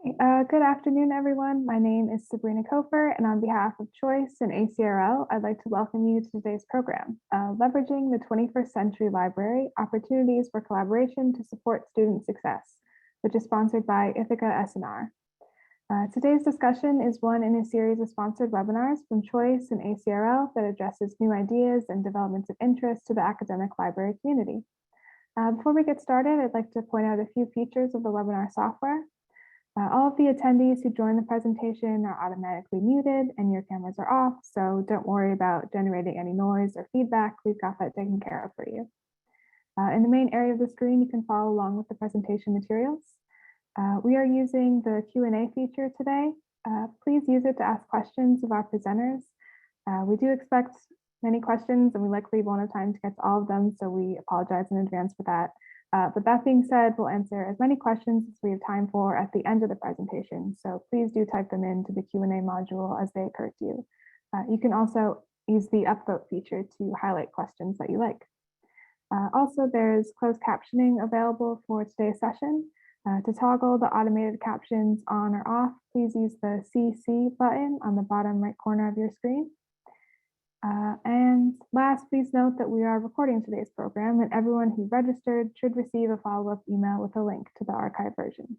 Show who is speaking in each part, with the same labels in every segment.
Speaker 1: Good afternoon, everyone. My name is Sabrina Kofer, and on behalf of Choice and ACRL, I'd like to welcome you to today's program, Leveraging the 21st Century Library, Opportunities for Collaboration to Support Student Success, which is sponsored by Ithaca S&R. Today's discussion is one in a series of sponsored webinars from Choice and ACRL that addresses new ideas and developments of interest to the academic library community. Before we get started, I'd like to point out a few features of the webinar software. All of the attendees who join the presentation are automatically muted and your cameras are off, so don't worry about generating any noise or feedback. We've got that taken care of for you. In the main area of the screen, you can follow along with the presentation materials. We are using the Q&A feature today. Please use it to ask questions of our presenters. We do expect many questions and we likely won't have time to get to all of them, so we apologize in advance for that. But that being said, we'll answer as many questions as we have time for at the end of the presentation. So please do type them into the Q&A module as they occur to you. You can also use the upvote feature to highlight questions that you like. Also, there's closed captioning available for today's session. To toggle the automated captions on or off, please use the CC button on the bottom right corner of your screen. And last, please note that we are recording today's program and everyone who registered should receive a follow-up email with a link to the archive version.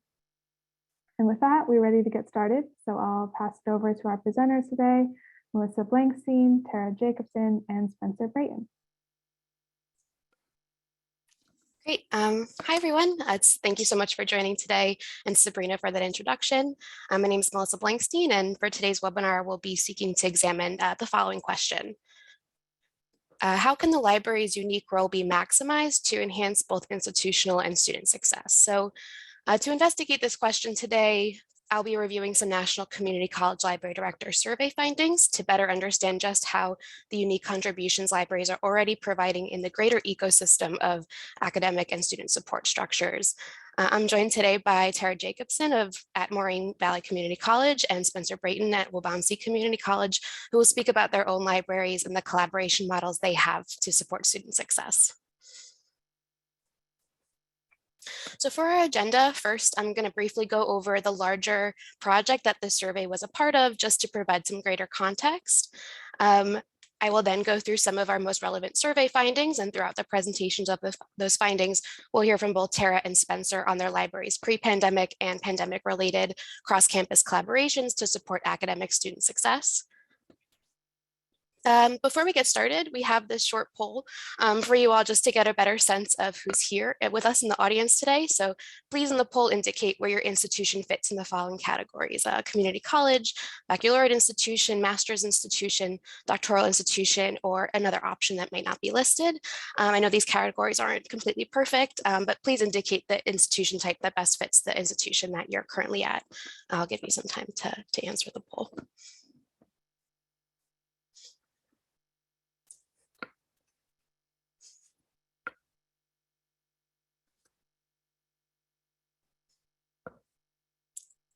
Speaker 1: And with that, we're ready to get started. So I'll pass it over to our presenters today, Melissa Blankstein, Tara Jacobson, and Spencer Brayton.
Speaker 2: Great. Hi, everyone. Thank you so much for joining today, and Sabrina for that introduction. My name is Melissa Blankstein, and for today's webinar, we'll be seeking to examine the following question. How can the library's unique role be maximized to enhance both institutional and student success? So to investigate this question today, I'll be reviewing some National Community College Library Director survey findings to better understand just how the unique contributions libraries are already providing in the greater ecosystem of academic and student support structures. I'm joined today by Tara Jacobson at Moraine Valley Community College and Spencer Brayton at Waubonsee Community College, who will speak about their own libraries and the collaboration models they have to support student success. So for our agenda, first, I'm going to briefly go over the larger project that this survey was a part of, just to provide some greater context. I will then go through some of our most relevant survey findings, and throughout the presentations of those findings, we'll hear from both Tara and Spencer on their libraries' pre-pandemic and pandemic-related cross-campus collaborations to support academic student success. Before we get started, we have this short poll for you all just to get a better sense of who's here with us in the audience today. So please in the poll indicate where your institution fits in the following categories: community college, baccalaureate institution, master's institution, doctoral institution, or another option that might not be listed. I know these categories aren't completely perfect, but please indicate the institution type that best fits the institution that you're currently at. I'll give you some time to answer the poll.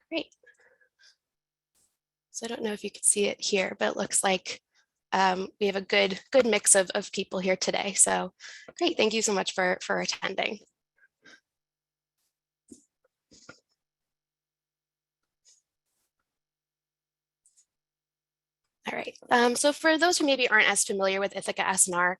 Speaker 2: Great. So I don't know if you can see it here, but it looks like we have a good mix of people here today. So great, thank you so much for attending. All right, so for those who maybe aren't as familiar with Ithaca S&R,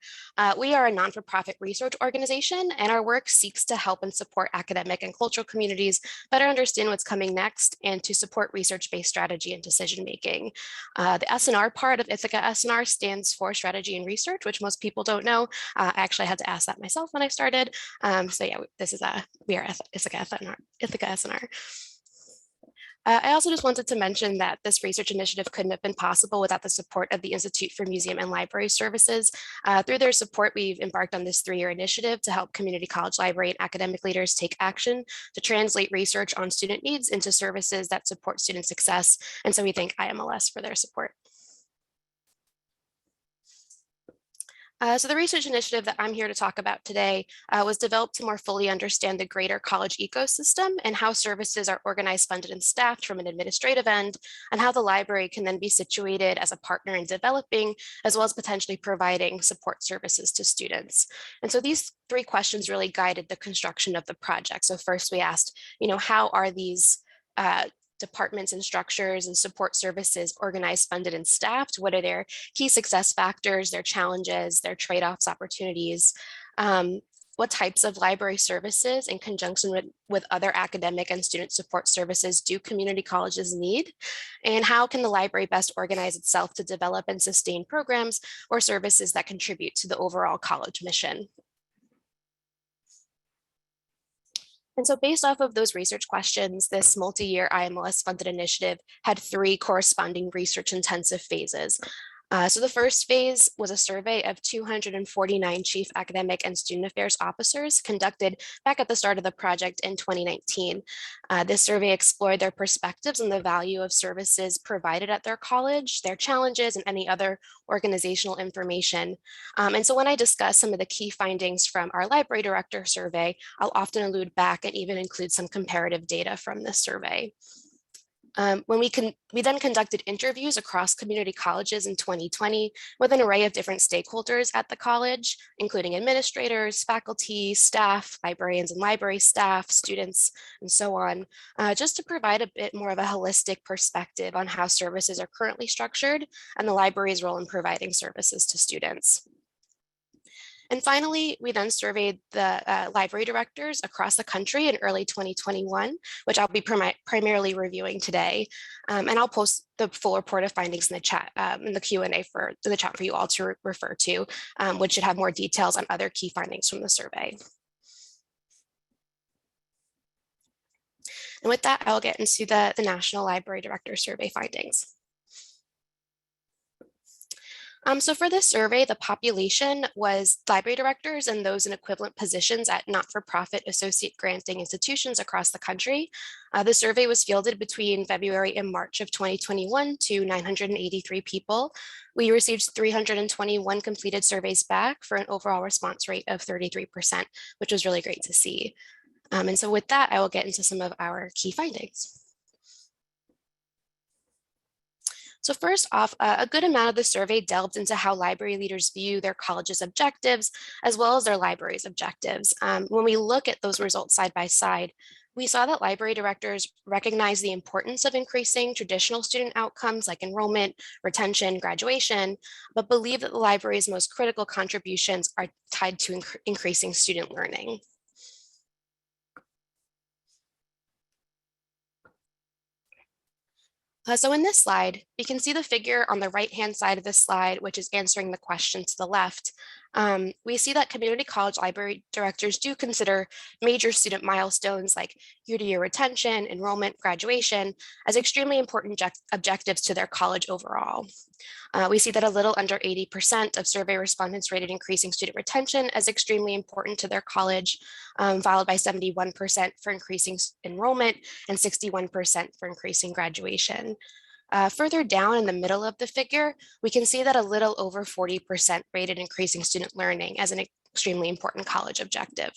Speaker 2: we are a non-for-profit research organization, and our work seeks to help and support academic and cultural communities better understand what's coming next and to support research-based strategy and decision-making. The S&R part of Ithaca S&R stands for strategy and research, which most people don't know. I actually had to ask that myself when I started. So yeah, we are Ithaca S&R. I also just wanted to mention that this research initiative couldn't have been possible without the support of the Institute for Museum and Library Services. Through their support, we've embarked on this 3-year initiative to help community college library and academic leaders take action to translate research on student needs into services that support student success. And so we thank IMLS for their support. So the research initiative that I'm here to talk about today was developed to more fully understand the greater college ecosystem and how services are organized, funded, and staffed from an administrative end, and how the library can then be situated as a partner in developing, as well as potentially providing support services to students. And so these 3 questions really guided the construction of the project. So first we asked, how are these departments and structures and support services organized, funded, and staffed? What are their key success factors, their challenges, their trade-offs, opportunities? What types of library services in conjunction with other academic and student support services do community colleges need? And how can the library best organize itself to develop and sustain programs or services that contribute to the overall college mission? And so based off of those research questions, this multi-year IMLS funded initiative had 3 corresponding research intensive phases. So the first phase was a survey of 249 chief academic and student affairs officers conducted back at the start of the project in 2019. This survey explored their perspectives on the value of services provided at their college, their challenges, and any other organizational information. And so when I discuss some of the key findings from our library director survey, I'll often allude back and even include some comparative data from this survey. We then conducted interviews across community colleges in 2020 with an array of different stakeholders at the college, including administrators, faculty, staff, librarians and library staff, students, and so on, just to provide a bit more of a holistic perspective on how services are currently structured and the library's role in providing services to students. And finally, we then surveyed the library directors across the country in early 2021, which I'll be primarily reviewing today. And I'll post the full report of findings in the chat, in the Q&A for the chat for you all to refer to, which should have more details on other key findings from the survey. And with that, I'll get into the National Library Director Survey findings. So for this survey, the population was library directors and those in equivalent positions at not-for-profit associate granting institutions across the country. The survey was fielded between February and March of 2021 to 983 people. We received 321 completed surveys back for an overall response rate of 33%, which was really great to see. And so with that, I will get into some of our key findings. So first off, a good amount of the survey delved into how library leaders view their college's objectives, as well as their library's objectives. When we look at those results side by side, we saw that library directors recognize the importance of increasing traditional student outcomes like enrollment, retention, graduation, but believe that the library's most critical contributions are tied to increasing student learning. So in this slide, you can see the figure on the right-hand side of this slide, which is answering the question to the left. We see that community college library directors do consider major student milestones like year-to-year retention, enrollment, graduation as extremely important objectives to their college overall. We see that a little under 80% of survey respondents rated increasing student retention as extremely important to their college, followed by 71% for increasing enrollment and 61% for increasing graduation. Further down in the middle of the figure, we can see that a little over 40% rated increasing student learning as an extremely important college objective.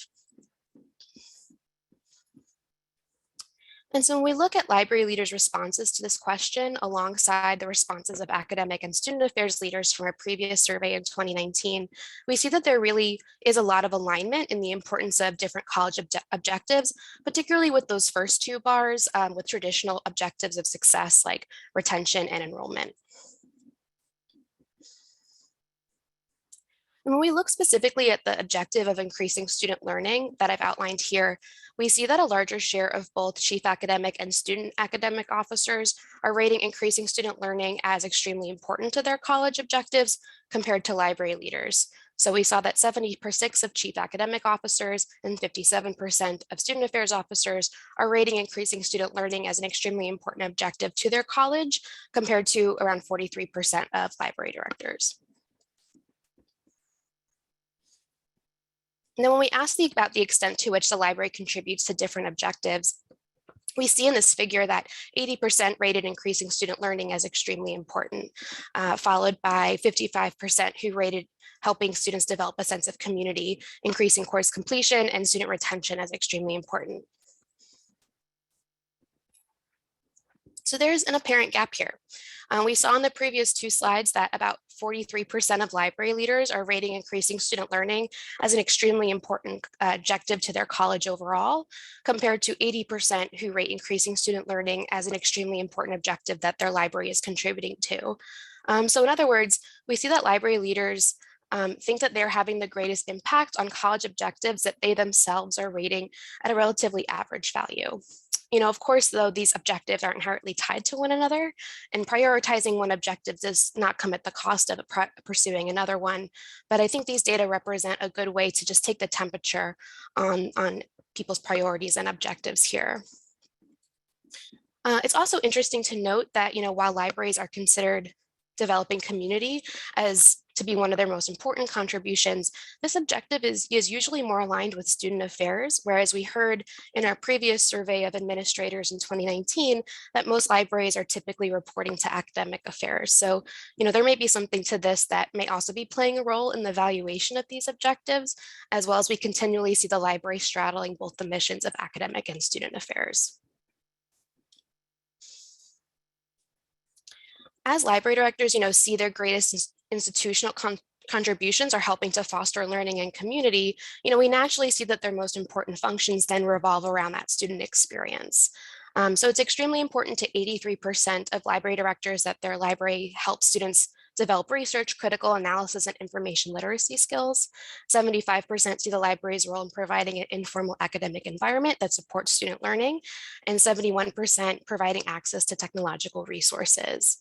Speaker 2: And so when we look at library leaders' responses to this question alongside the responses of academic and student affairs leaders from a previous survey in 2019, we see that there really is a lot of alignment in the importance of different college objectives, particularly with those first 2 bars with traditional objectives of success like retention and enrollment. And when we look specifically at the objective of increasing student learning that I've outlined here, we see that a larger share of both chief academic and student academic officers are rating increasing student learning as extremely important to their college objectives compared to library leaders. So we saw that 70% of chief academic officers and 57% of student affairs officers are rating increasing student learning as an extremely important objective to their college compared to around 43% of library directors. And then when we ask about the extent to which the library contributes to different objectives, we see in this figure that 80% rated increasing student learning as extremely important, followed by 55% who rated helping students develop a sense of community, increasing course completion and student retention as extremely important. So there's an apparent gap here. We saw in the previous 2 slides that about 43% of library leaders are rating increasing student learning as an extremely important objective to their college overall, compared to 80% who rate increasing student learning as an extremely important objective that their library is contributing to. So in other words, we see that library leaders think that they're having the greatest impact on college objectives that they themselves are rating at a relatively average value. Of course, though, these objectives aren't inherently tied to one another, and prioritizing one objective does not come at the cost of pursuing another one. But I think these data represent a good way to just take the temperature on people's priorities and objectives here. It's also interesting to note that, while libraries are considered developing community as to be one of their most important contributions, this objective is usually more aligned with student affairs, whereas we heard in our previous survey of administrators in 2019 that most libraries are typically reporting to academic affairs. So, there may be something to this that may also be playing a role in the evaluation of these objectives, as well as we continually see the library straddling both the missions of academic and student affairs. As library directors, see their greatest institutional contributions are helping to foster learning and community, we naturally see that their most important functions then revolve around that student experience. So it's extremely important to 83% of library directors that their library helps students develop research, critical analysis, and information literacy skills. 75% see the library's role in providing an informal academic environment that supports student learning, and 71% providing access to technological resources.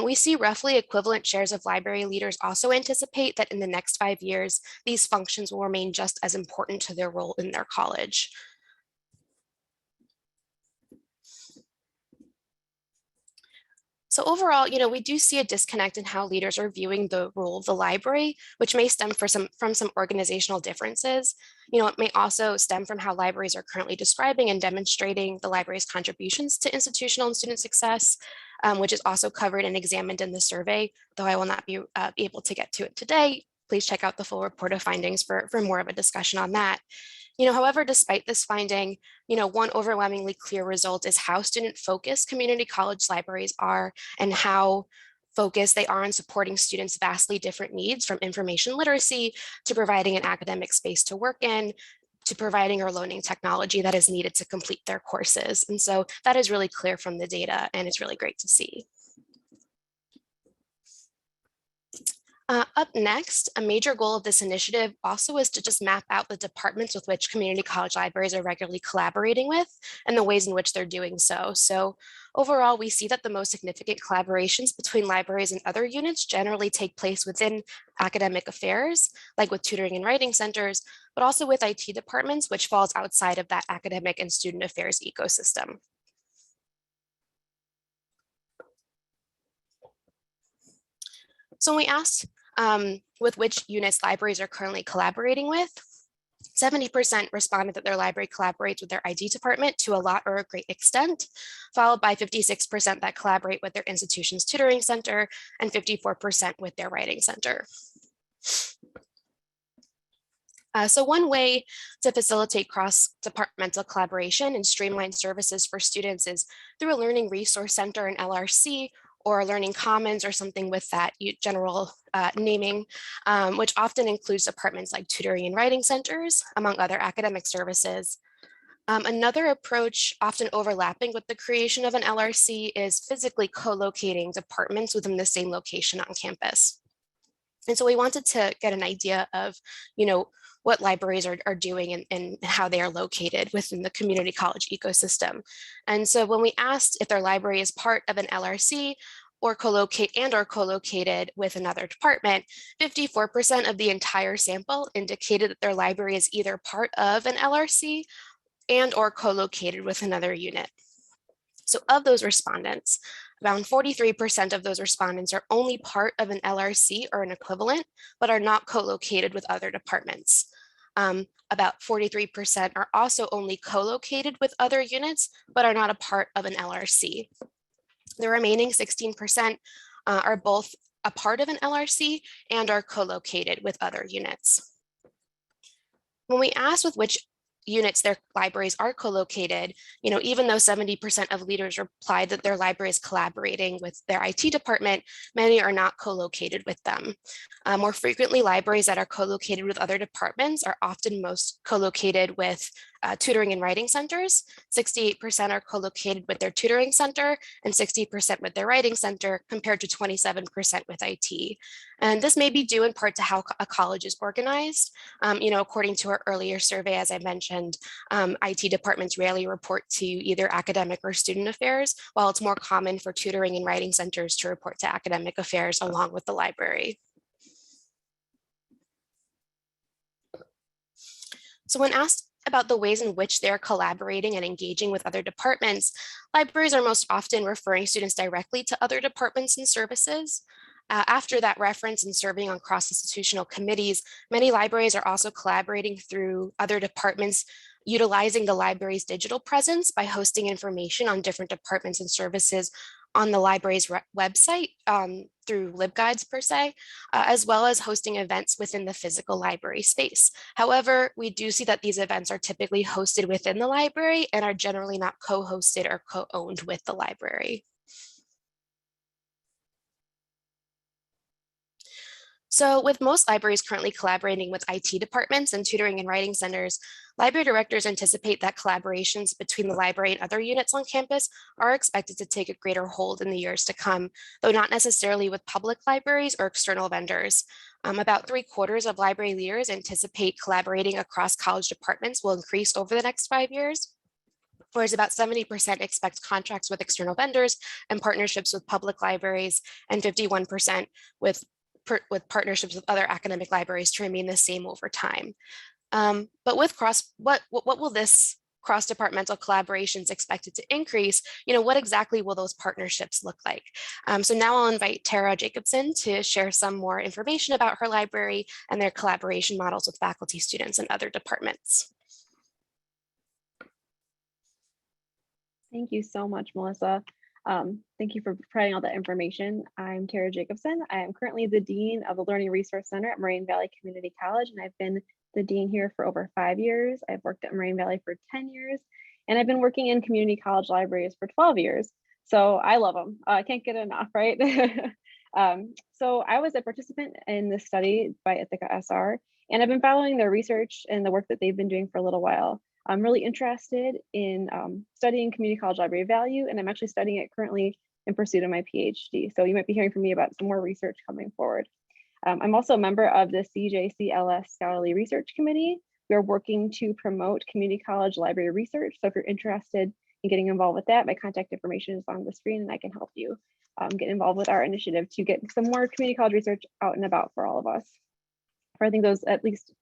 Speaker 2: We see roughly equivalent shares of library leaders also anticipate that in the next 5 years, these functions will remain just as important to their role in their college. So overall, we do see a disconnect in how leaders are viewing the role of the library, which may stem from some organizational differences. It may also stem from how libraries are currently describing and demonstrating the library's contributions to institutional and student success, which is also covered and examined in the survey, though I will not be able to get to it today. Please check out the full report of findings for more of a discussion on that. However, despite this finding, one overwhelmingly clear result is how student-focused community college libraries are and how focused they are on supporting students' vastly different needs, from information literacy to providing an academic space to work in, to providing or loaning technology that is needed to complete their courses. And so that is really clear from the data, and it's really great to see. Up next, a major goal of this initiative also is to just map out the departments with which community college libraries are regularly collaborating with and the ways in which they're doing so. So overall, we see that the most significant collaborations between libraries and other units generally take place within academic affairs, like with tutoring and writing centers, but also with IT departments, which falls outside of that academic and student affairs ecosystem. So when we asked with which units libraries are currently collaborating with, 70% responded that their library collaborates with their ID department to a lot or a great extent, followed by 56% that collaborate with their institution's tutoring center and 54% with their writing center. So one way to facilitate cross-departmental collaboration and streamline services for students is through a learning resource center, an LRC, or learning commons, or something with that general naming, which often includes departments like tutoring and writing centers, among other academic services. Another approach, often overlapping with the creation of an LRC, is physically co-locating departments within the same location on campus. And so we wanted to get an idea of, what libraries are doing and how they are located within the community college ecosystem. And so when we asked if their library is part of an LRC or co-located with another department, 54% of the entire sample indicated that their library is either part of an LRC and or co-located with another unit. So of those respondents, around 43% of those respondents are only part of an LRC or an equivalent, but are not co-located with other departments. About 43% are also only co-located with other units, but are not a part of an LRC. The remaining 16% are both a part of an LRC and are co-located with other units. When we asked with which units their libraries are co-located, even though 70% of leaders replied that their library is collaborating with their IT department, many are not co-located with them. More frequently, libraries that are co-located with other departments are often most co-located with tutoring and writing centers. 68% are co-located with their tutoring center and 60% with their writing center, compared to 27% with IT. And this may be due in part to how a college is organized. According to our earlier survey, as I mentioned, IT departments rarely report to either academic or student affairs, while it's more common for tutoring and writing centers to report to academic affairs along with the library. So when asked about the ways in which they're collaborating and engaging with other departments, libraries are most often referring students directly to other departments and services. After that reference and serving on cross-institutional committees, many libraries are also collaborating through other departments, utilizing the library's digital presence by hosting information on different departments and services on the library's website through LibGuides per se, as well as hosting events within the physical library space. However, we do see that these events are typically hosted within the library and are generally not co-hosted or co-owned with the library. So with most libraries currently collaborating with IT departments and tutoring and writing centers, library directors anticipate that collaborations between the library and other units on campus are expected to take a greater hold in the years to come, though not necessarily with public libraries or external vendors. About 3/4 of library leaders anticipate collaborating across college departments will increase over the next 5 years, whereas about 70% expect contracts with external vendors and partnerships with public libraries, and 51% with partnerships with other academic libraries to remain the same over time. But with what will this cross-departmental collaborations expected to increase? What exactly will those partnerships look like? So now I'll invite Tara Jacobson to share some more information about her library and their collaboration models with faculty, students, and other departments.
Speaker 3: Thank you so much, Melissa. Thank you for providing all that information. I'm Tara Jacobson. I am currently the Dean of the Learning Resource Center at Moraine Valley Community College, and I've been the Dean here for over 5 years. I've worked at Moraine Valley for 10 years, and I've been working in community college libraries for 12 years. So I love them. I can't get enough, right? So I was a participant in this study by Ithaca SR, and I've been following their research and the work that they've been doing for a little while. I'm really interested in studying community college library value, and I'm actually studying it currently in pursuit of my PhD. So you might be hearing from me about some more research coming forward. I'm also a member of the CJCLS Scholarly Research Committee. We are working to promote community college library research. So if you're interested in getting involved with that, my contact information is on the screen and I can help you get involved with our initiative to get some more community college research out and about for all of us. For I think those at least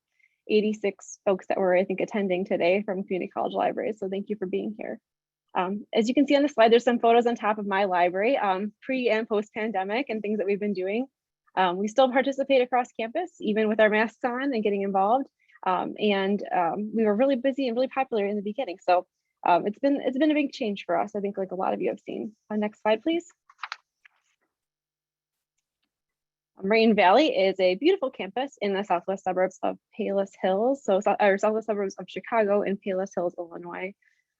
Speaker 3: 86 folks that were, I think, attending today from community college libraries. So thank you for being here. As you can see on the slide, there's some photos on top of my library, pre and post pandemic, and things that we've been doing. We still participate across campus, even with our masks on and getting involved. We were really busy and really popular in the beginning. So it's been a big change for us. I think like a lot of you have seen. Next slide, please. Moraine Valley is a beautiful campus in the southwest suburbs of Palos Hills, southwest suburbs of Chicago in Palos Hills, Illinois.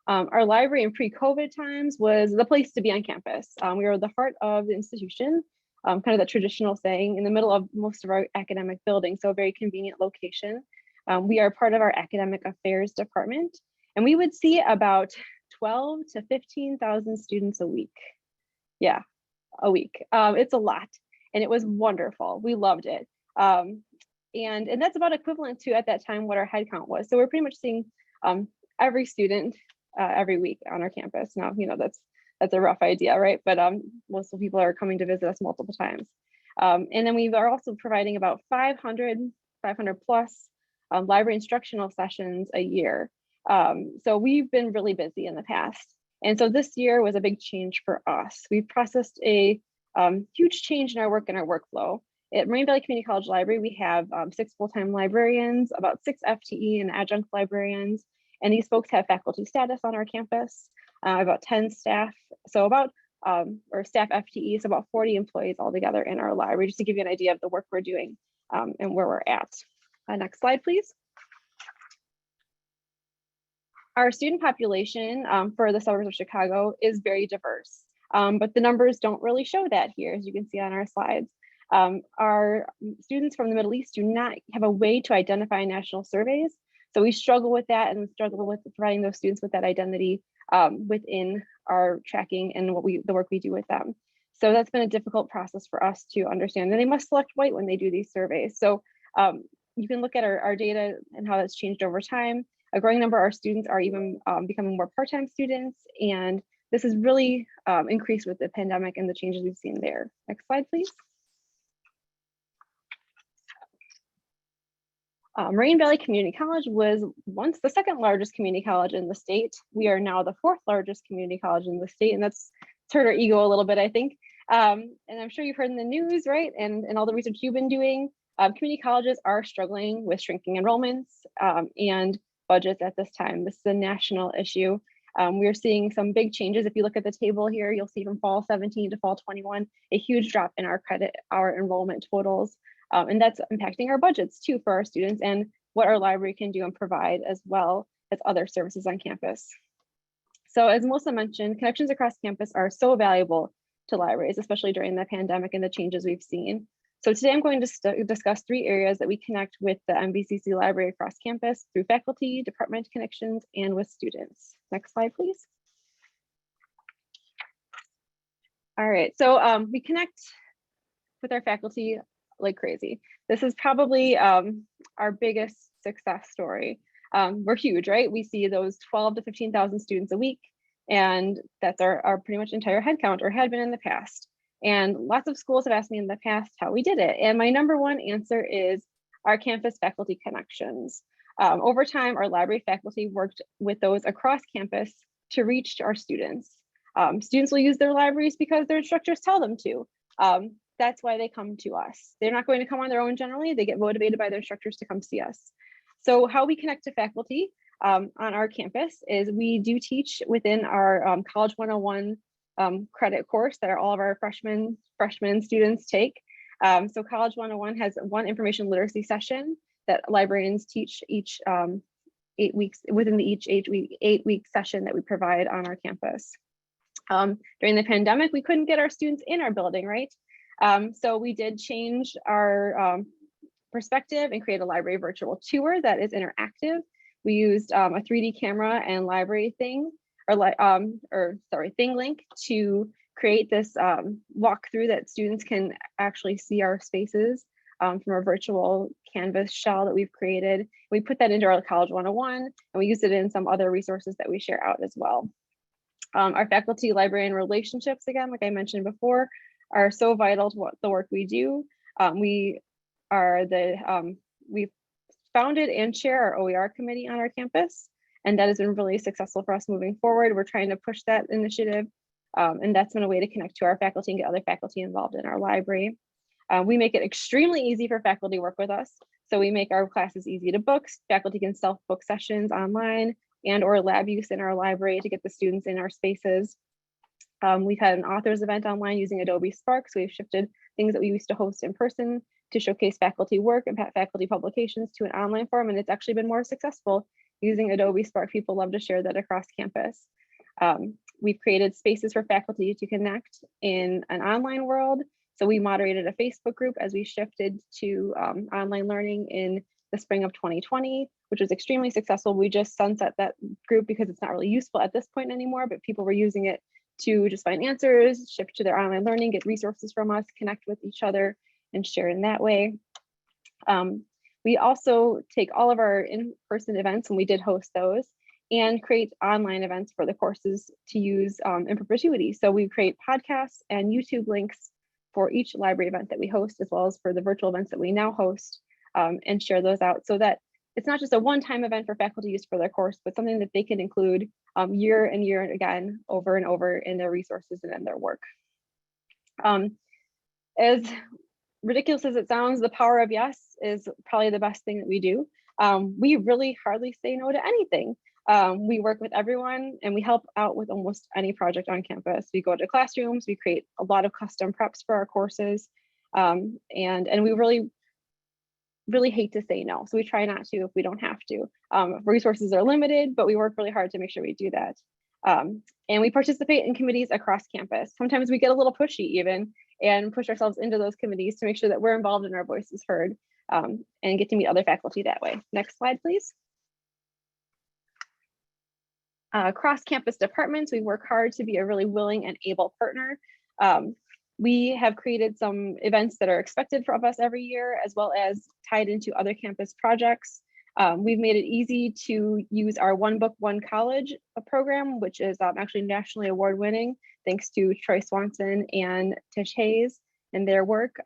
Speaker 3: Our library in pre-COVID times was the place to be on campus. We were the heart of the institution, kind of the traditional saying, in the middle of most of our academic buildings, so a very convenient location. We are part of our academic affairs department, and we would see about 12 to 15,000 students a week. Yeah, a week. It's a lot. And it was wonderful. We loved it. And that's about equivalent to, at that time, what our head count was. So we're pretty much seeing every student every week on our campus. Now, that's a rough idea, right? But most of the people are coming to visit us multiple times. And then we are also providing about 500 plus library instructional sessions a year. So we've been really busy in the past. And so this year was a big change for us. We processed a huge change in our work and our workflow. At Moraine Valley Community College Library, we have 6 full-time librarians, about 6 FTE and adjunct librarians, and these folks have faculty status on our campus, about 10 staff, so about, or staff FTE, so about 40 employees altogether in our library, just to give you an idea of the work we're doing and where we're at. Next slide, please. Our student population for the suburbs of Chicago is very diverse, but the numbers don't really show that here, as you can see on our slides. Our students from the Middle East do not have a way to identify national surveys, so we struggle with that and struggle with providing those students with that identity within our tracking and the work we do with them. So that's been a difficult process for us to understand, and they must select white when they do these surveys. So you can look at our data and how that's changed over time. A growing number of our students are even becoming more part-time students, and this has really increased with the pandemic and the changes we've seen there. Next slide, please. Moraine Valley Community College was once the second largest community college in the state. We are now the fourth largest community college in the state, and that's hurt our ego a little bit, I think. And I'm sure you've heard in the news, right? And all the research you've been doing, community colleges are struggling with shrinking enrollments and budgets at this time. This is a national issue. We're seeing some big changes. If you look at the table here, you'll see from fall 17 to fall 21, a huge drop in our credit hour enrollment totals. And that's impacting our budgets too for our students and what our library can do and provide as well as other services on campus. So as Melissa mentioned, connections across campus are so valuable to libraries, especially during the pandemic and the changes we've seen. So today I'm going to discuss 3 areas that we connect with the MVCC library across campus through faculty, department connections, and with students. Next slide, please. All right, so we connect with our faculty like crazy. This is probably our biggest success story. We're huge, right? We see those 12 to 15,000 students a week, and that's our pretty much entire headcount, or had been in the past. And lots of schools have asked me in the past how we did it. And my number one answer is our campus faculty connections. Over time, our library faculty worked with those across campus to reach our students. Students will use their libraries because their instructors tell them to. That's why they come to us. They're not going to come on their own generally. They get motivated by their instructors to come see us. So how we connect to faculty on our campus is we do teach within our College 101 credit course that all of our freshman students take. So College 101 has one information literacy session that librarians teach each 8 weeks within each 8-week session that we provide on our campus. During the pandemic, we couldn't get our students in our building, right? So we did change our perspective and create a library virtual tour that is interactive. We used a 3D camera and library thing, thing link to create this walkthrough that students can actually see our spaces from a virtual canvas shell that we've created. We put that into our College 101, and we use it in some other resources that we share out as well. Our faculty librarian relationships, again, like I mentioned before, are so vital to the work we do. We founded and chair our OER committee on our campus, and that has been really successful for us moving forward. We're trying to push that initiative, and that's been a way to connect to our faculty and get other faculty involved in our library. We make it extremely easy for faculty to work with us. So we make our classes easy to book. Faculty can self-book sessions online and or lab use in our library to get the students in our spaces. We've had an authors event online using Adobe Spark. So we've shifted things that we used to host in person to showcase faculty work and faculty publications to an online form. And it's actually been more successful using Adobe Spark. People love to share that across campus. We've created spaces for faculty to connect in an online world. So we moderated a Facebook group as we shifted to online learning in the spring of 2020, which was extremely successful. We just sunset that group because it's not really useful at this point anymore, but people were using it to just find answers, shift to their online learning, get resources from us, connect with each other, and share in that way. We also take all of our in-person events, and we did host those, and create online events for the courses to use in perpetuity. So we create podcasts and YouTube links for each library event that we host, as well as for the virtual events that we now host, and share those out so that it's not just a one-time event for faculty use for their course, but something that they can include year and year again, over and over in their resources and in their work. As ridiculous as it sounds, the power of yes is probably the best thing that we do. We really hardly say no to anything. We work with everyone, and we help out with almost any project on campus. We go to classrooms, we create a lot of custom preps for our courses, and we really really hate to say no. So we try not to if we don't have to. Resources are limited, but we work really hard to make sure we do that. And we participate in committees across campus. Sometimes we get a little pushy even and push ourselves into those committees to make sure that we're involved and our voice is heard, and get to meet other faculty that way. Next slide, please. Across campus departments, we work hard to be a really willing and able partner. We have created some events that are expected of us every year, as well as tied into other campus projects. We've made it easy to use our One Book, One College program, which is actually nationally award winning, thanks to Troy Swanson and Tish Hayes and their work.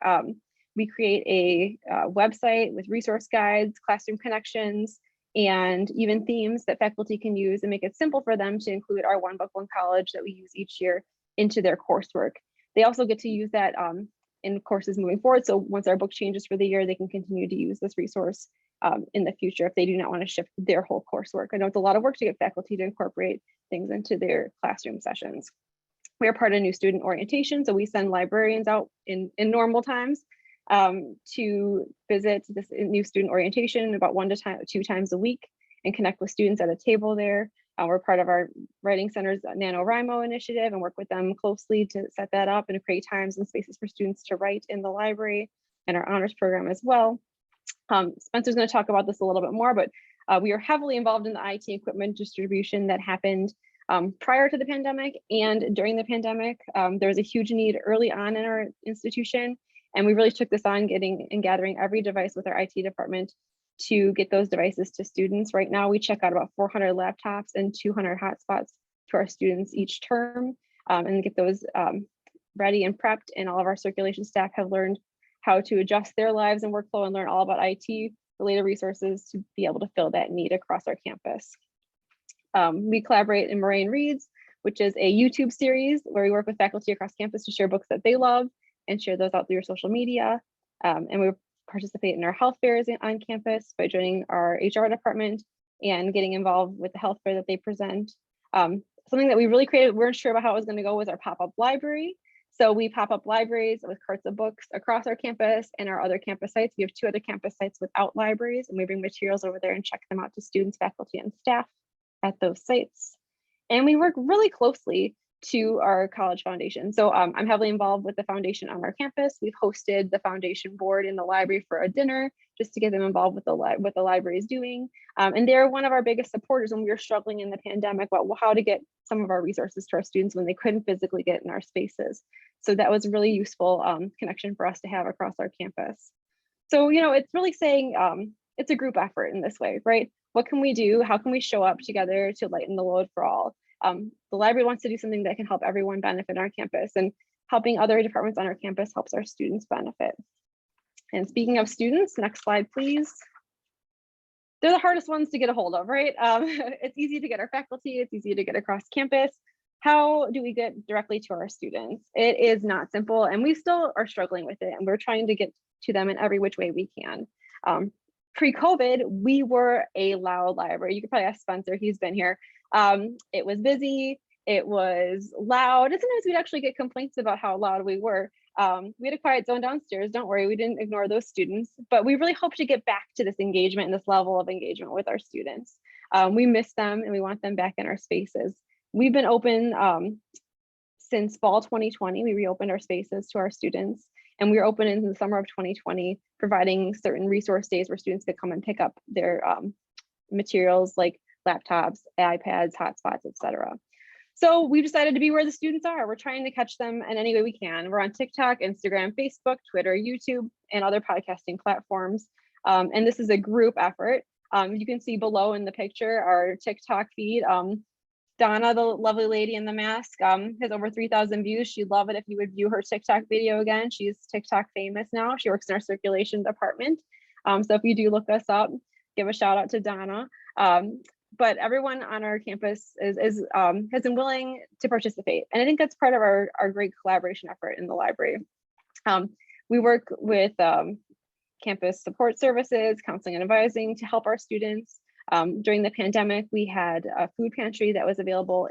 Speaker 3: We create a website with resource guides, classroom connections, and even themes that faculty can use and make it simple for them to include our One Book, One College that we use each year into their coursework. They also get to use that in courses moving forward. So once our book changes for the year, they can continue to use this resource in the future if they do not want to shift their whole coursework. I know it's a lot of work to get faculty to incorporate things into their classroom sessions. We are part of new student orientation, so we send librarians out in normal times to visit this new student orientation about 1 to 2 times a week and connect with students at a table there. We're part of our Writing Center's NaNoWriMo initiative and work with them closely to set that up and create times and spaces for students to write in the library, and our honors program as well. Spencer's going to talk about this a little bit more, but we are heavily involved in the IT equipment distribution that happened prior to the pandemic and during the pandemic. There was a huge need early on in our institution, and we really took this on, getting and gathering every device with our IT department to get those devices to students. Right now, we check out about 400 laptops and 200 hotspots to our students each term, and get those ready and prepped. And all of our circulation staff have learned how to adjust their lives and workflow and learn all about IT related resources to be able to fill that need across our campus. We collaborate in Moraine Reads, which is a YouTube series where we work with faculty across campus to share books that they love and share those out through your social media. And we participate in our health fairs on campus by joining our HR department and getting involved with the health fair that they present. Something that we really created, we weren't sure about how it was going to go, was our pop-up library. So we pop up libraries with carts of books across our campus and our other campus sites. We have 2 other campus sites without libraries, and we bring materials over there and check them out to students, faculty, and staff at those sites. And we work really closely to our college foundation. So I'm heavily involved with the foundation on our campus. We've hosted the foundation board in the library for a dinner just to get them involved with what the library is doing. And they're one of our biggest supporters when we were struggling in the pandemic about how to get some of our resources to our students when they couldn't physically get in our spaces. So that was a really useful connection for us to have across our campus. So, you know, it's really saying it's a group effort in this way, right? What can we do? How can we show up together to lighten the load for all? The library wants to do something that can help everyone benefit on our campus, and helping other departments on our campus helps our students benefit. And speaking of students, next slide, please. They're the hardest ones to get a hold of, right? It's easy to get our faculty, it's easy to get across campus. How do we get directly to our students? It is not simple, and we still are struggling with it, and we're trying to get to them in every which way we can. Pre-COVID, we were a loud library. You could probably ask Spencer, he's been here. It was busy, it was loud, and sometimes we'd actually get complaints about how loud we were. We had a quiet zone downstairs, don't worry, we didn't ignore those students, but we really hope to get back to this engagement and this level of engagement with our students. We miss them and we want them back in our spaces. We've been open since fall 2020, we reopened our spaces to our students, and we were open in the summer of 2020, providing certain resource days where students could come and pick up their materials like laptops, iPads, hotspots, etc. So we decided to be where the students are. We're trying to catch them in any way we can. We're on TikTok, Instagram, Facebook, Twitter, YouTube, and other podcasting platforms. And this is a group effort. You can see below in the picture our TikTok feed. Donna, the lovely lady in the mask, has over 3,000 views. She'd love it if you would view her TikTok video again. She's TikTok famous now. She works in our circulation department. So if you do look us up, give a shout out to Donna. But everyone on our campus has been willing to participate. And I think that's part of our great collaboration effort in the library. We work with campus support services, counseling and advising to help our students. During the pandemic, we had a food pantry that was available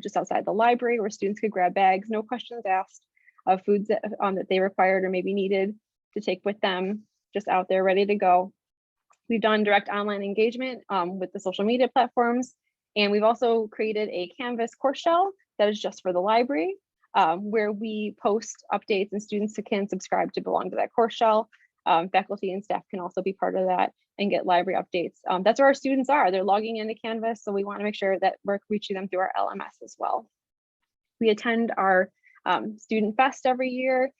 Speaker 3: just outside the library where students could grab bags, no questions asked, of foods that they required or maybe needed to take with them. just out there ready to go. We've done direct online engagement with the social media platforms, and we've also created a Canvas course shell that is just for the library, where we post updates and students can subscribe to belong to that course shell. Faculty and staff can also be part of that and get library updates. That's where our students are. They're logging into Canvas, so we want to make sure that we're reaching them through our LMS as well. We attend our Student Fest every year,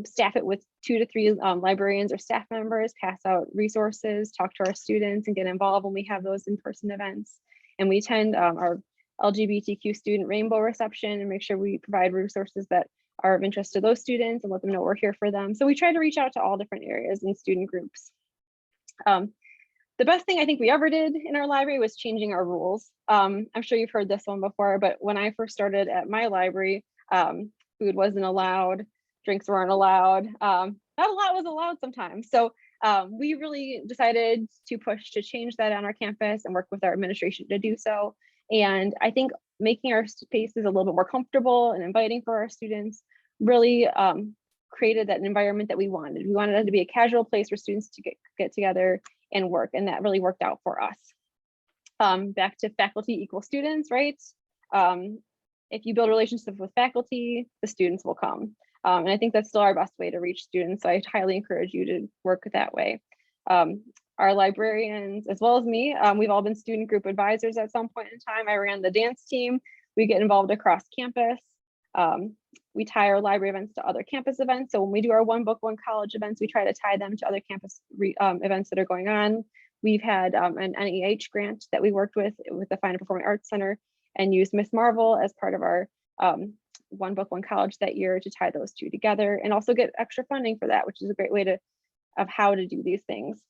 Speaker 3: staff it with 2 to 3 librarians or staff members, pass out resources, talk to our students, and get involved when we have those in-person events. And we attend our LGBTQ student rainbow reception and make sure we provide resources that are of interest to those students and let them know we're here for them. So we try to reach out to all different areas and student groups. The best thing I think we ever did in our library was changing our rules. I'm sure you've heard this one before, but when I first started at my library, food wasn't allowed, drinks weren't allowed, not a lot was allowed sometimes. So we really decided to push to change that on our campus and work with our administration to do so. And I think making our spaces a little bit more comfortable and inviting for our students really created that environment that we wanted. We wanted it to be a casual place for students to get together and work, and that really worked out for us. Back to faculty equal students, right? If you build relationships with faculty, the students will come. And I think that's still our best way to reach students. So I highly encourage you to work that way. Our librarians, as well as me, we've all been student group advisors at some point in time. I ran the dance team. We get involved across campus. We tie our library events to other campus events. So when we do our One Book, One College events, we try to tie them to other campus events that are going on. We've had an NEH grant that we worked with the Fine and Performing Arts Center and used Miss Marvel as part of our One Book, One College that year to tie those two together and also get extra funding for that, which is a great way of how to do these things.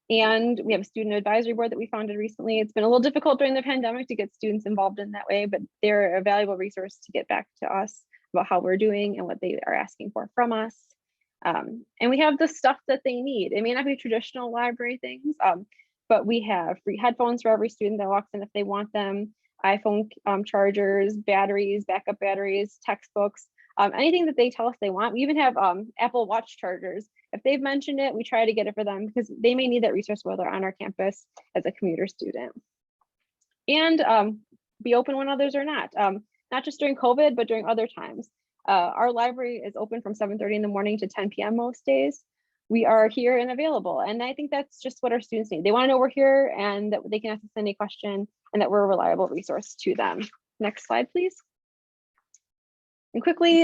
Speaker 3: And we have a student advisory board that we founded recently. It's been a little difficult during the pandemic to get students involved in that way, but they're a valuable resource to get back to us about how we're doing and what they are asking for from us. And we have the stuff that they need. It may not be traditional library things, but we have free headphones for every student that walks in if they want them, iPhone chargers, batteries, backup batteries, textbooks, anything that they tell us they want. We even have Apple Watch chargers. If they've mentioned it, we try to get it for them because they may need that resource while they're on our campus as a commuter student. And be open when others are not just during COVID, but during other times. Our library is open from 7:30 in the morning to 10 p.m. most days. We are here and available. And I think that's just what our students need. They want to know we're here and that they can ask us any question and that we're a reliable resource to them. Next slide, please. And quickly,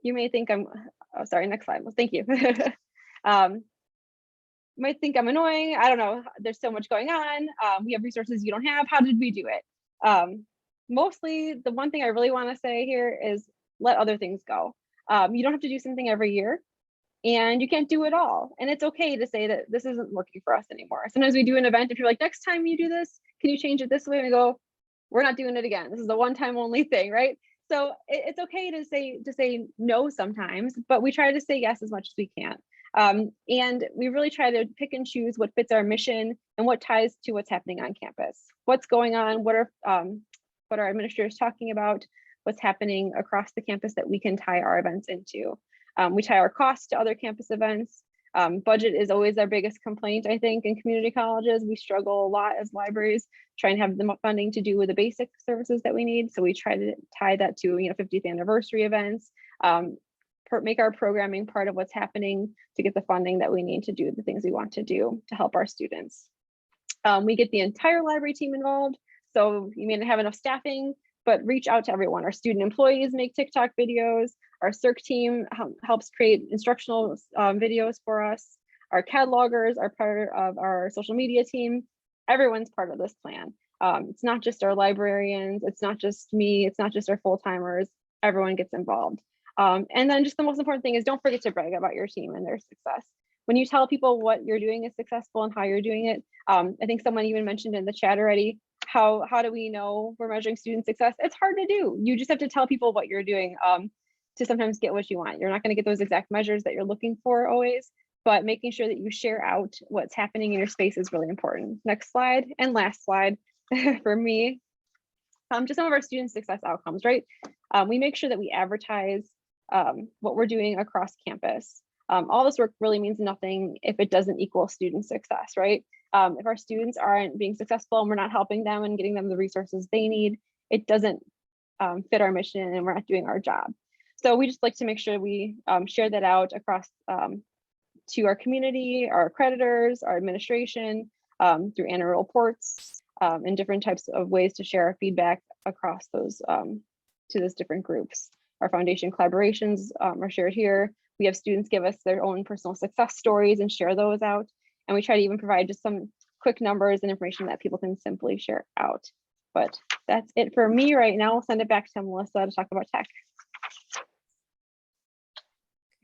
Speaker 3: you may think next slide. Well, thank you. Might think I'm annoying. I don't know. There's so much going on. We have resources you don't have. How did we do it? Mostly, the one thing I really want to say here is let other things go. You don't have to do something every year. And you can't do it all. And it's okay to say that this isn't working for us anymore. Sometimes we do an event, if you're like, next time you do this, can you change it this way? And we go, we're not doing it again. This is a one-time only thing, right? So it's okay to say no sometimes, but we try to say yes as much as we can. And we really try to pick and choose what fits our mission and what ties to what's happening on campus. What's going on? What are our administrators talking about? What's happening across the campus that we can tie our events into? We tie our costs to other campus events. Budget is always our biggest complaint, I think, in community colleges. We struggle a lot as libraries trying to have the funding to do with the basic services that we need. So we try to tie that to 50th anniversary events, make our programming part of what's happening to get the funding that we need to do the things we want to do to help our students. We get the entire library team involved. So you may not have enough staffing, but reach out to everyone. Our student employees make TikTok videos. Our CIRC team helps create instructional videos for us. Our catalogers are part of our social media team. Everyone's part of this plan. It's not just our librarians. It's not just me. It's not just our full-timers. Everyone gets involved. And then just the most important thing is don't forget to brag about your team and their success. When you tell people what you're doing is successful and how you're doing it, I think someone even mentioned in the chat already, how do we know we're measuring student success? It's hard to do. You just have to tell people what you're doing to sometimes get what you want. You're not going to get those exact measures that you're looking for always, but making sure that you share out what's happening in your space is really important. Next slide and last slide for me. Just some of our student success outcomes, right? We make sure that we advertise what we're doing across campus. All this work really means nothing if it doesn't equal student success, right? If our students aren't being successful and we're not helping them and getting them the resources they need, it doesn't fit our mission and we're not doing our job. So we just like to make sure we share that out across to our community, our accreditors, our administration, through annual reports, and different types of ways to share our feedback across those to those different groups. Our foundation collaborations are shared here. We have students give us their own personal success stories and share those out. And we try to even provide just some quick numbers and information that people can simply share out. But that's it for me right now. We'll send it back to Melissa to talk about tech.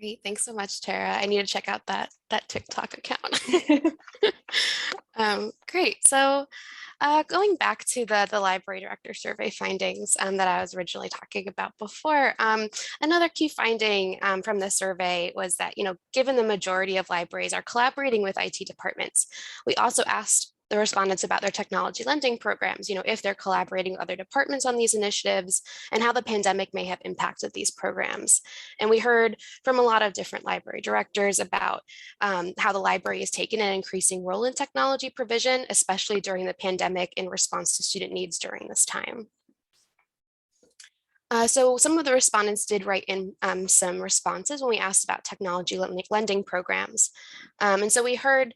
Speaker 2: Great, thanks so much, Tara. I need to check out that TikTok account. Great, so going back to the library director survey findings that I was originally talking about before, another key finding from the survey was that, given the majority of libraries are collaborating with IT departments, we also asked the respondents about their technology lending programs, if they're collaborating with other departments on these initiatives and how the pandemic may have impacted these programs. And we heard from a lot of different library directors about how the library has taken an increasing role in technology provision, especially during the pandemic in response to student needs during this time. So some of the respondents did write in some responses when we asked about technology lending programs. And so we heard,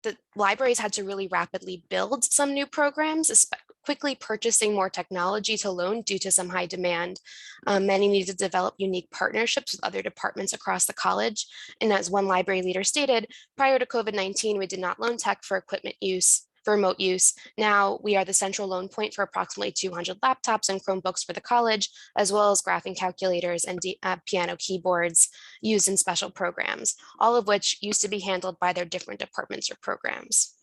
Speaker 2: the libraries had to really rapidly build some new programs, quickly purchasing more technology to loan due to some high demand. Many needed to develop unique partnerships with other departments across the college. And as one library leader stated, prior to COVID-19, we did not loan tech for equipment use, for remote use. Now we are the central loan point for approximately 200 laptops and Chromebooks for the college, as well as graphing calculators and piano keyboards used in special programs, all of which used to be handled by their different departments or programs.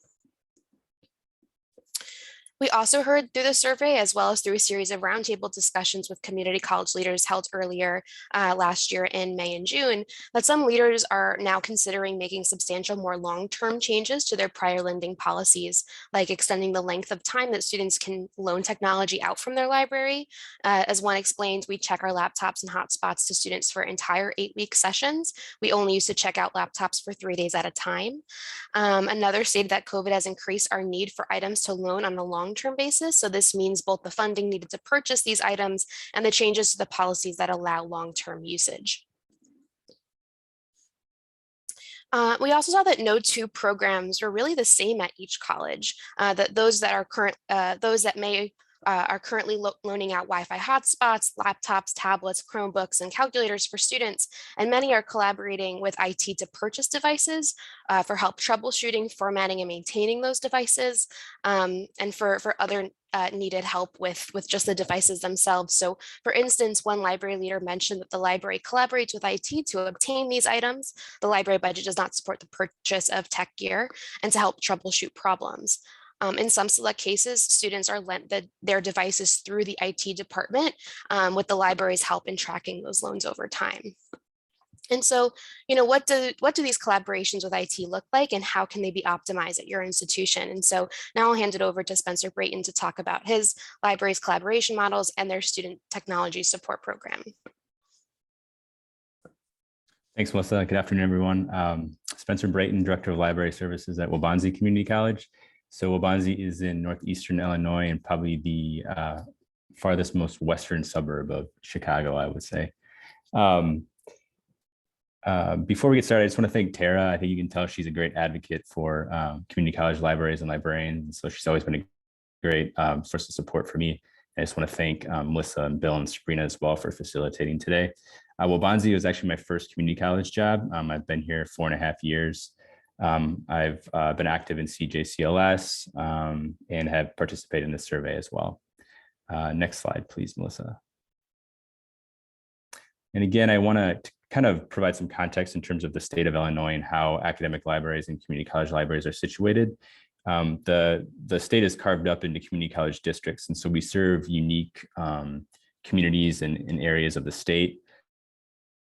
Speaker 2: We also heard through the survey, as well as through a series of roundtable discussions with community college leaders held earlier last year in May and June, that some leaders are now considering making substantial more long-term changes to their prior lending policies, like extending the length of time that students can loan technology out from their library. As one explained, we check our laptops and hotspots to students for entire 8-week sessions. We only used to check out laptops for 3 days at a time. Another stated that COVID has increased our need for items to loan on a long-term basis. So this means both the funding needed to purchase these items and the changes to the policies that allow long-term usage. We also saw that no two programs were really the same at each college. That those that are are currently loaning out Wi-Fi hotspots, laptops, tablets, Chromebooks, and calculators for students, and many are collaborating with IT to purchase devices for help troubleshooting, formatting, and maintaining those devices, and for other needed help with just the devices themselves. So for instance, one library leader mentioned that the library collaborates with IT to obtain these items. The library budget does not support the purchase of tech gear and to help troubleshoot problems. In some select cases, students are lent their devices through the IT department with the library's help in tracking those loans over time. And so, what do these collaborations with IT look like and how can they be optimized at your institution? And so now I'll hand it over to Spencer Brayton to talk about his library's collaboration models and their student technology support program.
Speaker 4: Thanks, Melissa. Good afternoon, everyone. Spencer Brayton, Director of Library Services at Waubonsie Community College. So Waubonsie is in northeastern Illinois and probably the farthest most western suburb of Chicago, I would say. Before we get started, I just want to thank Tara. I think you can tell she's a great advocate for community college libraries and librarians. So she's always been a great source of support for me. I just want to thank Melissa and Bill and Sabrina as well for facilitating today. Waubonsie was actually my first community college job. I've been here 4.5 years. I've been active in CJCLS and have participated in this survey as well. Next slide, please, Melissa. And again, I want to kind of provide some context in terms of the state of Illinois and how academic libraries and community college libraries are situated. The state is carved up into community college districts, and so we serve unique communities and areas of the state.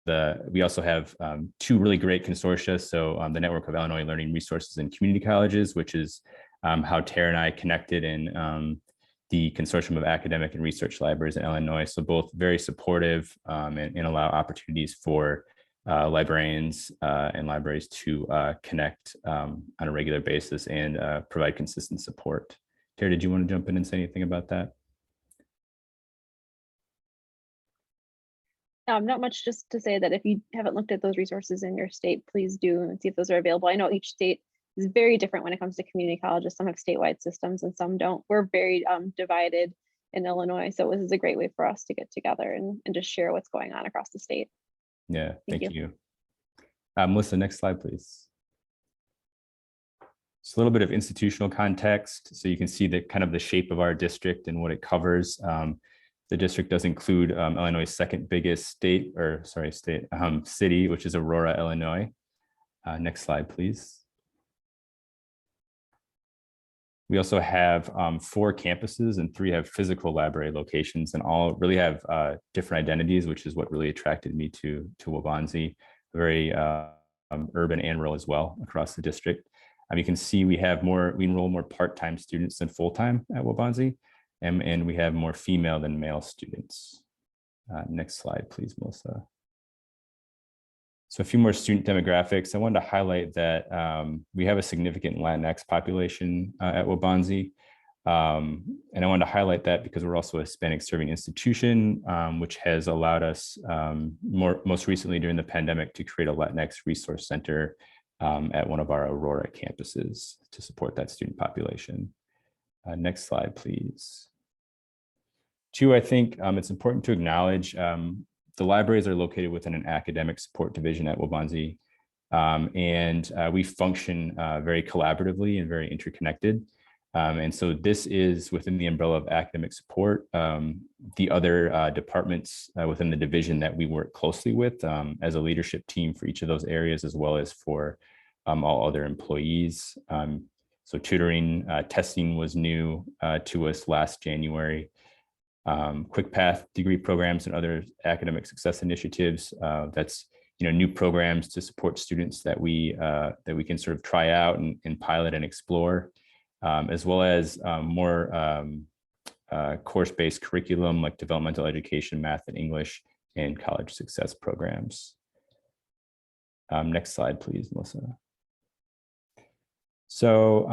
Speaker 4: We also have 2 really great consortia. So the Network of Illinois Learning Resources and Community Colleges, which is how Tara and I connected in the Consortium of Academic and Research Libraries in Illinois. So both very supportive and allow opportunities for librarians and libraries to connect on a regular basis and provide consistent support. Tara, did you want to jump in and say anything about that?
Speaker 3: Not much, just to say that if you haven't looked at those resources in your state, please do and see if those are available. I know each state is very different when it comes to community colleges. Some have statewide systems and some don't. We're very divided in Illinois. So this is a great way for us to get together and just share what's going on across the state.
Speaker 4: Yeah, thank you. Melissa, next slide, please. It's a little bit of institutional context. So you can see the kind of the shape of our district and what it covers. The district does include Illinois' second biggest city, which is Aurora, Illinois. Next slide, please. We also have 4 campuses and 3 have physical library locations, and all really have different identities, which is what really attracted me to Waubonsee. Very urban and rural as well across the district. You can see we enroll more part-time students than full-time at Waubonsee, and we have more female than male students. Next slide, please, Melissa. So a few more student demographics. I wanted to highlight that we have a significant Latinx population at Waubonsee. And I wanted to highlight that because we're also a Hispanic serving institution, which has allowed us most recently during the pandemic to create a Latinx resource center at one of our Aurora campuses to support that student population. Next slide, please. 2, I think it's important to acknowledge the libraries are located within an academic support division at Waubonsee, and we function very collaboratively and very interconnected. And so this is within the umbrella of academic support. The other departments within the division that we work closely with as a leadership team for each of those areas, as well as for all other employees. So tutoring, testing was new to us last January. Quick path degree programs and other academic success initiatives. That's new programs to support students that we can sort of try out and pilot and explore, as well as more course-based curriculum like developmental education, math and English, and college success programs. Next slide, please, Melissa. So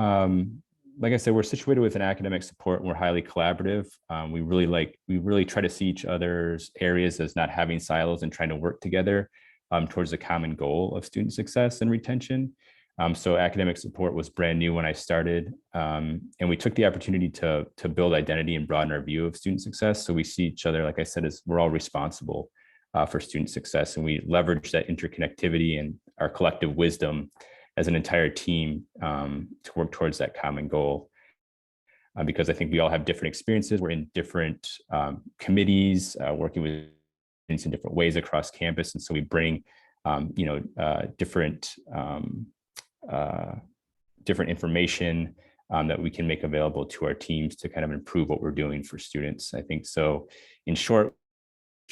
Speaker 4: like I said, we're situated with an academic support and we're highly collaborative. We really try to see each other's areas as not having silos and trying to work together towards a common goal of student success and retention. So academic support was brand new when I started, and we took the opportunity to build identity and broaden our view of student success. So we see each other, like I said, as we're all responsible for student success, and we leverage that interconnectivity and our collective wisdom as an entire team to work towards that common goal. Because I think we all have different experiences. We're in different committees, working with students in different ways across campus. And so we bring, different information that we can make available to our teams to kind of improve what we're doing for students. I think so. In short,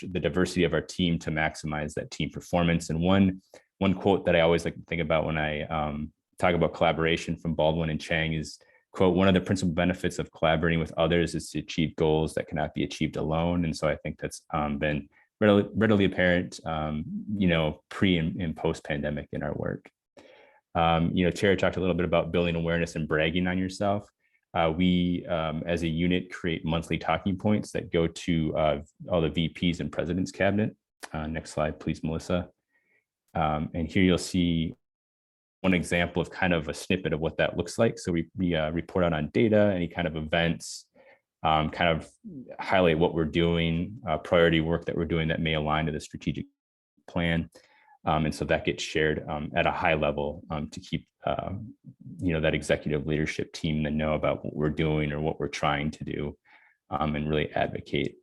Speaker 4: the diversity of our team to maximize that team performance. And one quote that I always like to think about when I talk about collaboration from Baldwin and Chang is, quote, "One of the principal benefits of collaborating with others is to achieve goals that cannot be achieved alone." And so I think that's been readily apparent, pre and post pandemic in our work. Tara talked a little bit about building awareness and bragging on yourself. We, as a unit, create monthly talking points that go to all the VPs and president's cabinet. Next slide, please, Melissa. And here you'll see one example of kind of a snippet of what that looks like. So we report out on data, any kind of events, kind of highlight what we're doing, priority work that we're doing that may align to the strategic plan. And so that gets shared at a high level to keep that executive leadership team to know about what we're doing or what we're trying to do, and really advocate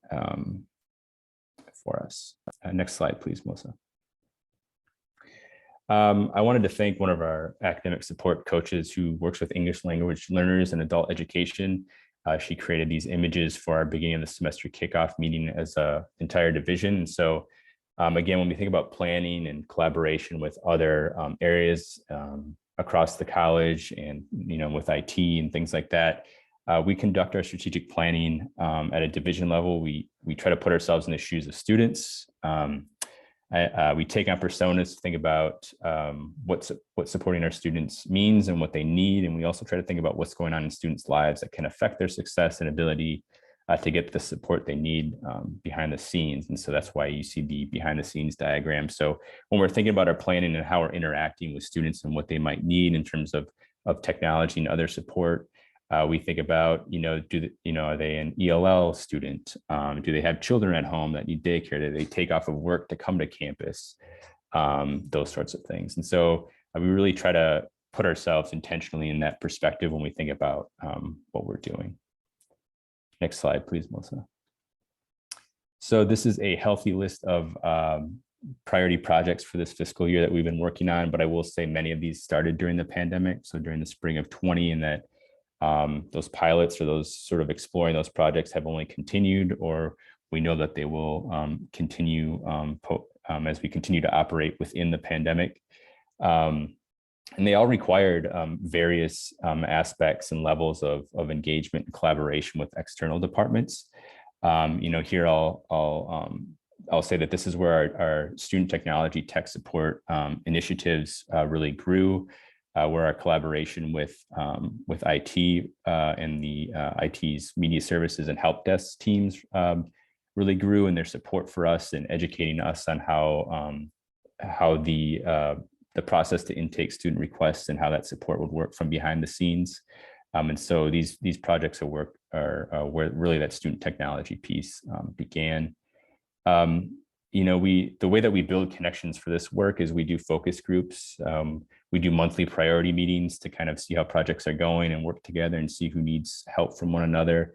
Speaker 4: for us. Next slide, please, Melissa. I wanted to thank one of our academic support coaches who works with English language learners and adult education. She created these images for our beginning of the semester kickoff meeting as an entire division. And so again, when we think about planning and collaboration with other areas across the college and with IT and things like that, we conduct our strategic planning at a division level. We try to put ourselves in the shoes of students. We take on personas to think about what supporting our students means and what they need. And we also try to think about what's going on in students' lives that can affect their success and ability to get the support they need behind the scenes. And so that's why you see the behind the scenes diagram. So when we're thinking about our planning and how we're interacting with students and what they might need in terms of technology and other support, we think about, are they an ELL student? Do they have children at home that need daycare? Do they take off of work to come to campus? Those sorts of things. And so we really try to put ourselves intentionally in that perspective when we think about what we're doing. Next slide, please, Melissa. So this is a healthy list of priority projects for this fiscal year that we've been working on, but I will say many of these started during the pandemic. So during the spring of 20, and that those pilots or those sort of exploring those projects have only continued, or we know that they will continue as we continue to operate within the pandemic. And they all required various aspects and levels of engagement and collaboration with external departments. Here I'll say that this is where our student technology tech support initiatives really grew, where our collaboration with IT and the IT's media services and help desk teams really grew, and their support for us and educating us on how the process to intake student requests and how that support would work from behind the scenes. And so these projects are where really that student technology piece began. The way that we build connections for this work is we do focus groups. We do monthly priority meetings to kind of see how projects are going and work together and see who needs help from one another.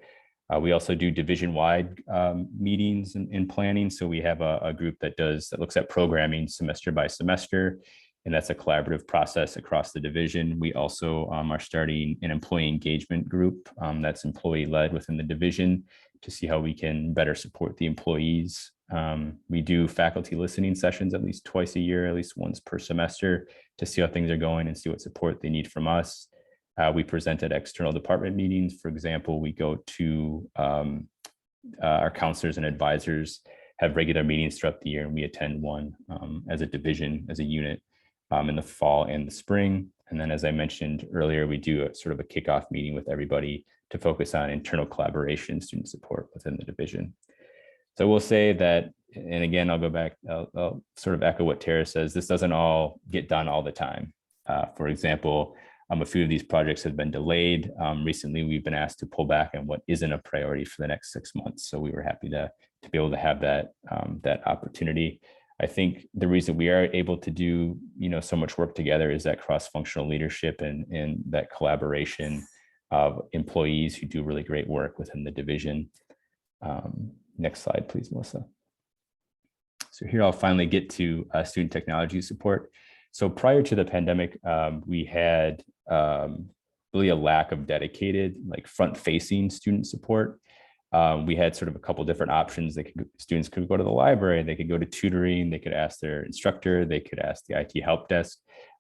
Speaker 4: We also do division-wide meetings and planning. So we have a group that looks at programming semester by semester, and that's a collaborative process across the division. We also are starting an employee engagement group that's employee-led within the division to see how we can better support the employees. We do faculty listening sessions at least twice a year, at least once per semester, to see how things are going and see what support they need from us. We present at external department meetings. For example, we go to our counselors and advisors have regular meetings throughout the year, and we attend one as a division, as a unit in the fall and the spring. And then, as I mentioned earlier, we do a sort of a kickoff meeting with everybody to focus on internal collaboration, student support within the division. So we'll say that, and again, I'll go back, I'll sort of echo what Tara says, this doesn't all get done all the time. For example, a few of these projects have been delayed. Recently, we've been asked to pull back on what isn't a priority for the next 6 months. So we were happy to be able to have that opportunity. I think the reason we are able to do so much work together is that cross-functional leadership and that collaboration of employees who do really great work within the division. Next slide, please, Melissa. So here I'll finally get to student technology support. So prior to the pandemic, we had really a lack of dedicated, like front-facing student support. We had sort of a couple different options. Students could go to the library, they could go to tutoring, they could ask their instructor, they could ask the IT help desk.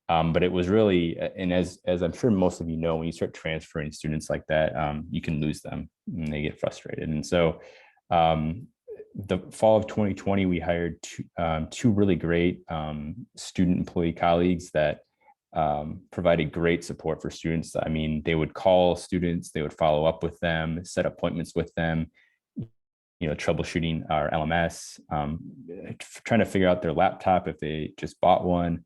Speaker 4: But it was really, and as I'm sure most of you know, when you start transferring students like that, you can lose them and they get frustrated. And so the fall of 2020, we hired two really great student employee colleagues that provided great support for students. I mean, they would call students, they would follow up with them, set appointments with them, troubleshooting our LMS, trying to figure out their laptop if they just bought one,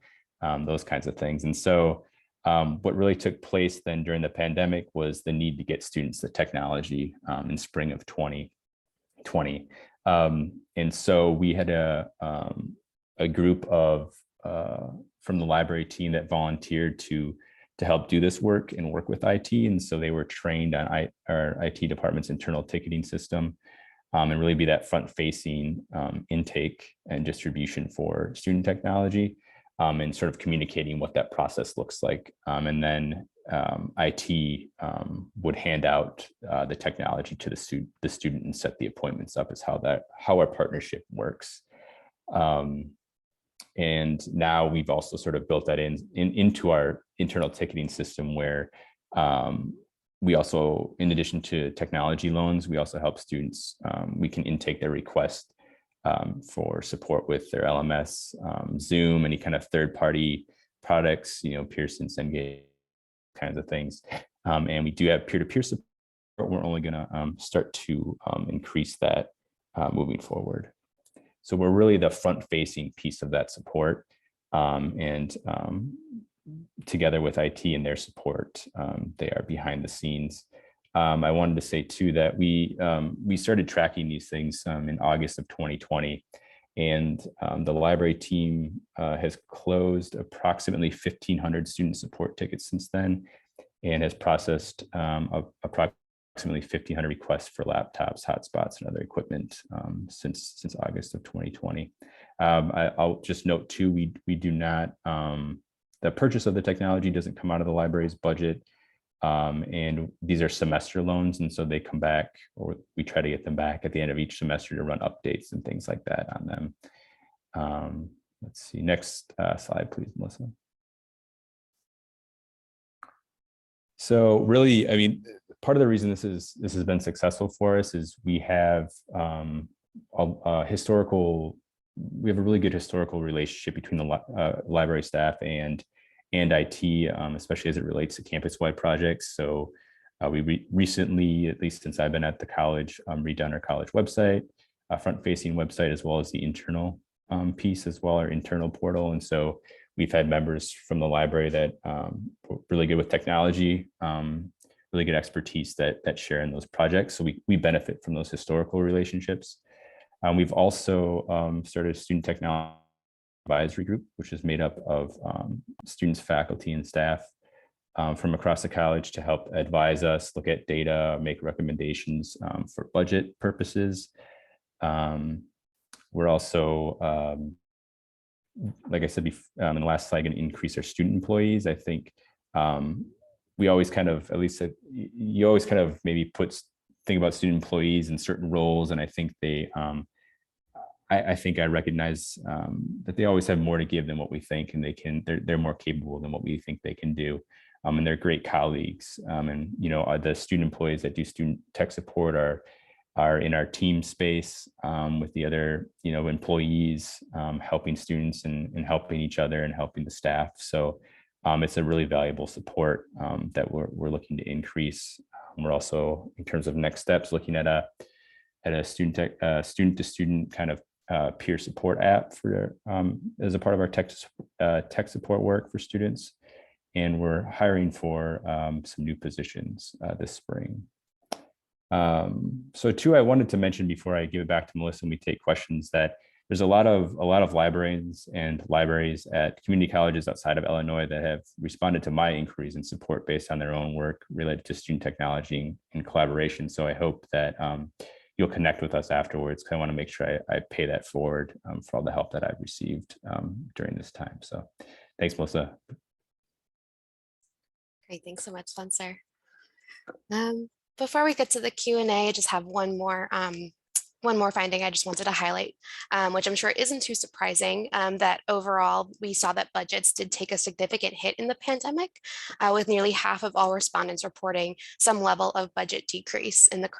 Speaker 4: those kinds of things. And so what really took place then during the pandemic was the need to get students the technology in spring of 2020. And so we had a group of from the library team that volunteered to help do this work and work with IT. And so they were trained on our IT department's internal ticketing system and really be that front-facing intake and distribution for student technology and sort of communicating what that process looks like. And then IT would hand out the technology to the student and set the appointments up, is how our partnership works. And now we've also sort of built that into our internal ticketing system, where we also, in addition to technology loans, we also help students. We can intake their request for support with their LMS, Zoom, any kind of third-party products, Pearson, Cengage, kinds of things. And we do have peer-to-peer support. We're only going to start to increase that moving forward. So we're really the front-facing piece of that support, and together with IT and their support, they are behind the scenes. I wanted to say too that we started tracking these things in August of 2020, and the library team has closed approximately 1,500 student support tickets since then, and has processed approximately 1,500 requests for laptops, hotspots, and other equipment since August of 2020. I'll just note too, we do not, the purchase of the technology doesn't come out of the library's budget. And these are semester loans, and so they come back, or we try to get them back at the end of each semester to run updates and things like that on them. Let's see, next slide, please, Melissa. So really, I mean, part of the reason this has been successful for us is we have a really good historical relationship between the library staff and IT, especially as it relates to campus-wide projects. So we recently, at least since I've been at the college, redone our college website, front-facing website, as well as the internal piece as well, our internal portal. And so we've had members from the library that are really good with technology, really good expertise that share in those projects. So we benefit from those historical relationships. We've also started a student technology advisory group, which is made up of students, faculty, and staff from across the college to help advise us, look at data, make recommendations for budget purposes. We're also, like I said in the last slide, going to increase our student employees. I think we always kind of, at least you always kind of maybe think about student employees in certain roles, and I think I recognize that they always have more to give than what we think, and they're more capable than what we think they can do. And they're great colleagues. And the student employees that do student tech support are in our team space with the other employees, helping students and helping each other and helping the staff. So it's a really valuable support that we're looking to increase. We're also, in terms of next steps, looking at a student to student kind of peer support app for as a part of our tech support work for students, and we're hiring for some new positions this spring. So too, I wanted to mention before I give it back to Melissa and we take questions that there's a lot of librarians and libraries at community colleges outside of Illinois that have responded to my inquiries and support based on their own work related to student technology and collaboration. So I hope that you'll connect with us afterwards, because I want to make sure I pay that forward for all the help that I've received during this time. So thanks, Melissa.
Speaker 2: Great, thanks so much, Spencer. Before we get to the Q&A, I just have one more finding I just wanted to highlight, which I'm sure isn't too surprising, that overall we saw that budgets did take a significant hit in the pandemic, with nearly half of all respondents reporting some level of budget decrease in that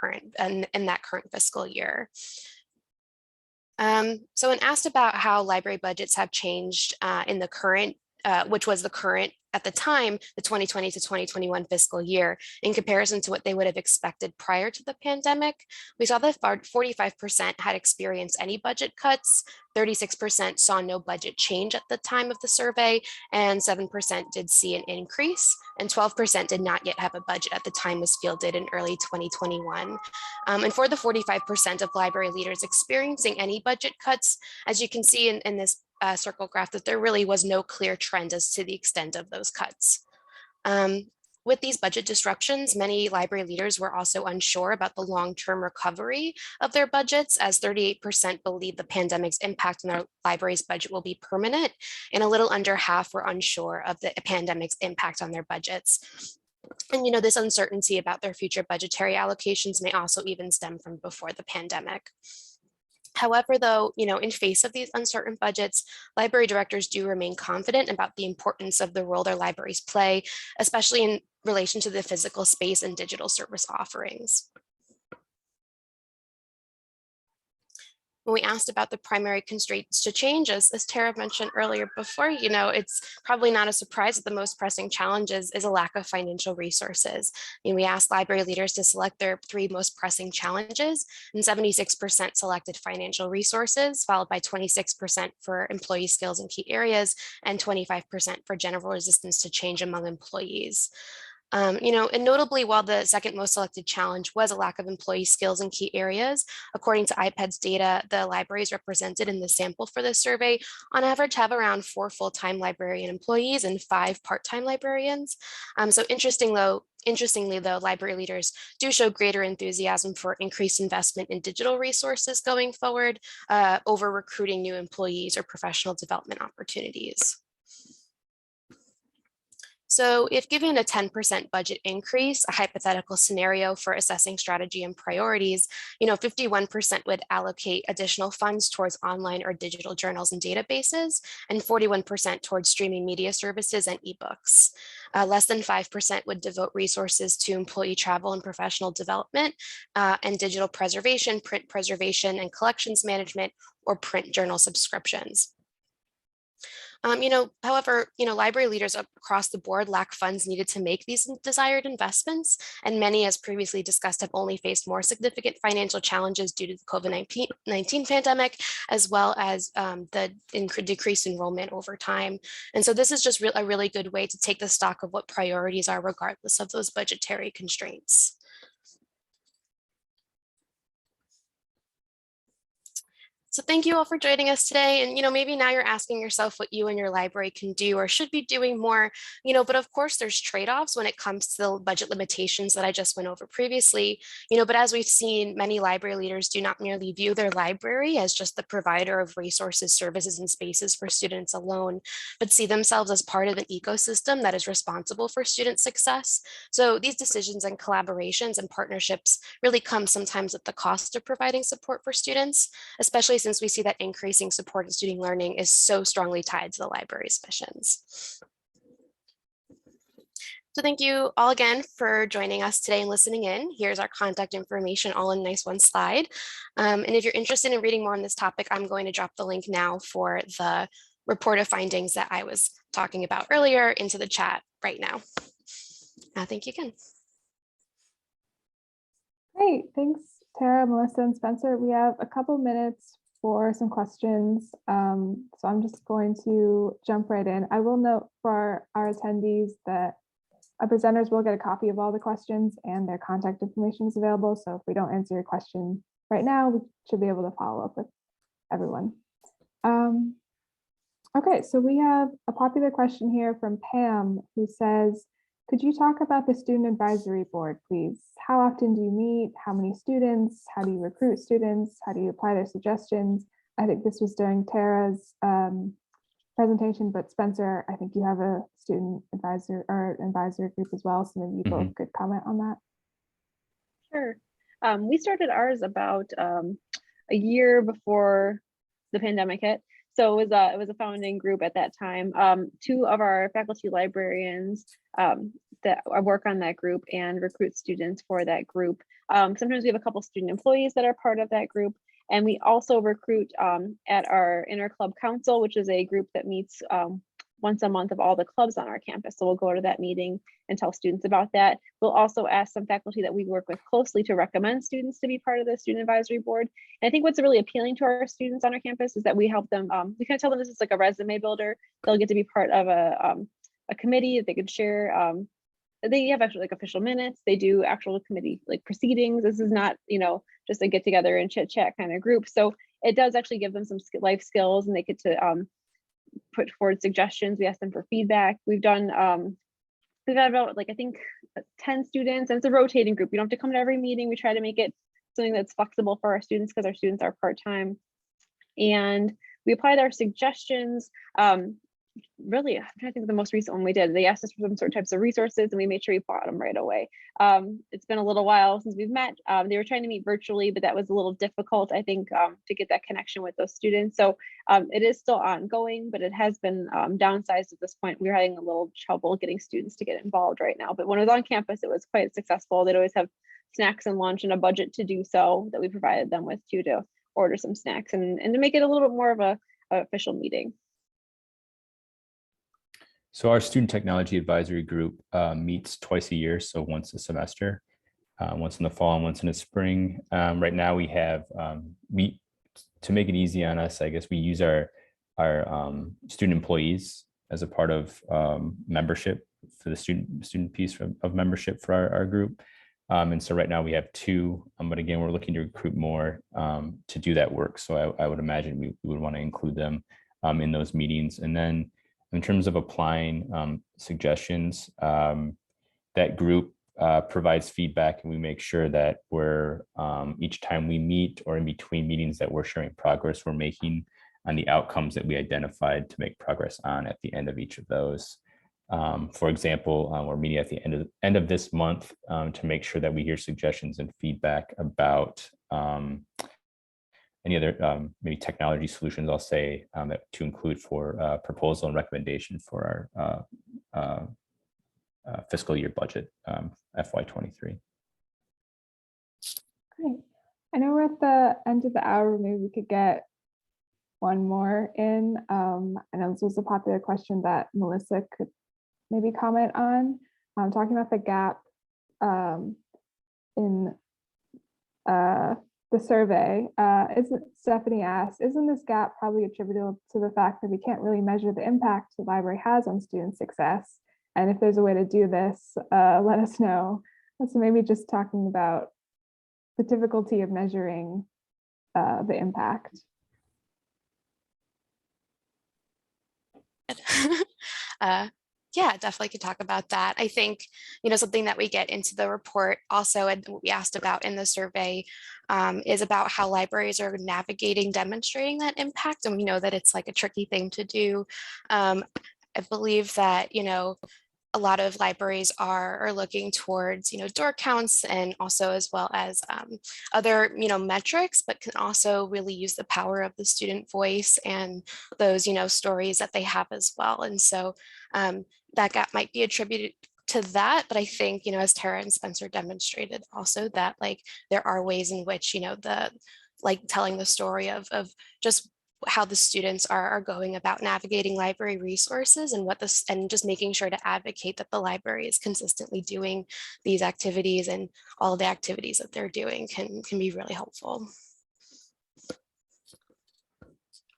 Speaker 2: current fiscal year. So when asked about how library budgets have changed in the current, which was the current at the time, the 2020 to 2021 fiscal year, in comparison to what they would have expected prior to the pandemic, we saw that 45% had experienced any budget cuts, 36% saw no budget change at the time of the survey, and 7% did see an increase, and 12% did not yet have a budget at the time was fielded in early 2021. And for the 45% of library leaders experiencing any budget cuts, as you can see in this circle graph, that there really was no clear trend as to the extent of those cuts. With these budget disruptions, many library leaders were also unsure about the long-term recovery of their budgets, as 38% believe the pandemic's impact on their library's budget will be permanent, and a little under half were unsure of the pandemic's impact on their budgets. And this uncertainty about their future budgetary allocations may also even stem from before the pandemic. However, though, in face of these uncertain budgets, library directors do remain confident about the importance of the role their libraries play, especially in relation to the physical space and digital service offerings. When we asked about the primary constraints to change, as Tara mentioned earlier before, it's probably not a surprise that the most pressing challenges is a lack of financial resources. We asked library leaders to select their 3 most pressing challenges, and 76% selected financial resources, followed by 26% for employee skills in key areas, and 25% for general resistance to change among employees. And notably, while the second most selected challenge was a lack of employee skills in key areas, according to iPED's data, the libraries represented in the sample for this survey on average have around 4 full-time librarian employees and 5 part-time librarians. So interestingly, though, library leaders do show greater enthusiasm for increased investment in digital resources going forward over recruiting new employees or professional development opportunities. So if given a 10% budget increase, a hypothetical scenario for assessing strategy and priorities, 51% would allocate additional funds towards online or digital journals and databases, and 41% towards streaming media services and ebooks. Less than 5% would devote resources to employee travel and professional development, and digital preservation, print preservation, and collections management, or print journal subscriptions. However, library leaders across the board lack funds needed to make these desired investments, and many, as previously discussed, have only faced more significant financial challenges due to the COVID-19 pandemic, as well as the decreased enrollment over time. And so this is just a really good way to take the stock of what priorities are regardless of those budgetary constraints. So thank you all for joining us today. And, maybe now you're asking yourself what you and your library can do or should be doing more, but of course there's trade-offs when it comes to the budget limitations that I just went over previously, but as we've seen, many library leaders do not merely view their library as just the provider of resources, services, and spaces for students alone, but see themselves as part of an ecosystem that is responsible for student success. So these decisions and collaborations and partnerships really come sometimes at the cost of providing support for students, especially since we see that increasing support in student learning is so strongly tied to the library's missions. So thank you all again for joining us today and listening in. Here's our contact information all in a nice one slide. And if you're interested in reading more on this topic, I'm going to drop the link now for the report of findings that I was talking about earlier into the chat right now. Thank you again.
Speaker 1: Great, thanks, Tara, Melissa, and Spencer. We have a couple minutes for some questions. So I'm just going to jump right in. I will note for our attendees that our presenters will get a copy of all the questions and their contact information is available. So if we don't answer your question right now, we should be able to follow up with everyone. Okay, so we have a popular question here from Pam, who says, could you talk about the Student Advisory Board, please? How often do you meet? How many students? How do you recruit students? How do you apply their suggestions? I think this was during Tara's presentation, but Spencer, I think you have a student advisor or advisory group as well, so maybe you both could comment on that.
Speaker 3: Sure. We started ours about a year before the pandemic hit. So it was a founding group at that time. 2 of our faculty librarians that work on that group and recruit students for that group. Sometimes we have a couple student employees that are part of that group. And we also recruit at our Interclub Council, which is a group that meets once a month of all the clubs on our campus. So we'll go to that meeting and tell students about that. We'll also ask some faculty that we work with closely to recommend students to be part of the Student Advisory Board. And I think what's really appealing to our students on our campus is that we help them, we kind of tell them this is like a resume builder. They'll get to be part of a committee that they can share. They have actually like official minutes. They do actual committee like proceedings. This is not, just a get together and chit chat kind of group. So it does actually give them some life skills, and they get to put forward suggestions. We ask them for feedback. We've done, we've had about I think 10 students, and it's a rotating group. You don't have to come to every meeting. We try to make it something that's flexible for our students because our students are part-time. And we applied our suggestions. Really, I'm trying to think of the most recent one we did. They asked us for some certain types of resources, and we made sure we bought them right away. It's been a little while since we've met. They were trying to meet virtually, but that was a little difficult, I think, to get that connection with those students. So it is still ongoing, but it has been downsized at this point. We're having a little trouble getting students to get involved right now. But when it was on campus, it was quite successful. They'd always have snacks and lunch and a budget to do so that we provided them with too, to order some snacks and to make it a little bit more of a official meeting.
Speaker 4: So our student technology advisory group meets twice a year, so once a semester, once in the fall and once in the spring. Right now we have, to make it easy on us, I guess we use our student employees as a part of membership for the student piece of membership for our group. And so right now we have 2, but again, we're looking to recruit more to do that work. So I would imagine we would want to include them in those meetings. And then in terms of applying suggestions, that group provides feedback, and we make sure that we're each time we meet or in between meetings that we're sharing progress we're making on the outcomes that we identified to make progress on at the end of each of those. For example, we're meeting at the end of this month to make sure that we hear suggestions and feedback about any other maybe technology solutions, I'll say, that to include for proposal and recommendation for our fiscal year budget, FY23.
Speaker 1: Great. I know we're at the end of the hour. Maybe we could get one more in. I know this was a popular question that Melissa could maybe comment on. Talking about the gap in the survey. Stephanie asked, isn't this gap probably attributable to the fact that we can't really measure the impact the library has on student success? And if there's a way to do this, let us know. So maybe just talking about the difficulty of measuring the impact.
Speaker 2: Yeah, definitely could talk about that. I think, something that we get into the report also, and what we asked about in the survey is about how libraries are navigating demonstrating that impact. And we know that it's like a tricky thing to do. I believe that, a lot of libraries are looking towards, door counts and also as well as other, metrics, but can also really use the power of the student voice and those, stories that they have as well. And so that gap might be attributed to that, but I think, as Tara and Spencer demonstrated also that there are ways in which, telling the story of just how the students are going about navigating library resources and just making sure to advocate that the library is consistently doing these activities, and all of the activities that they're doing can be really helpful.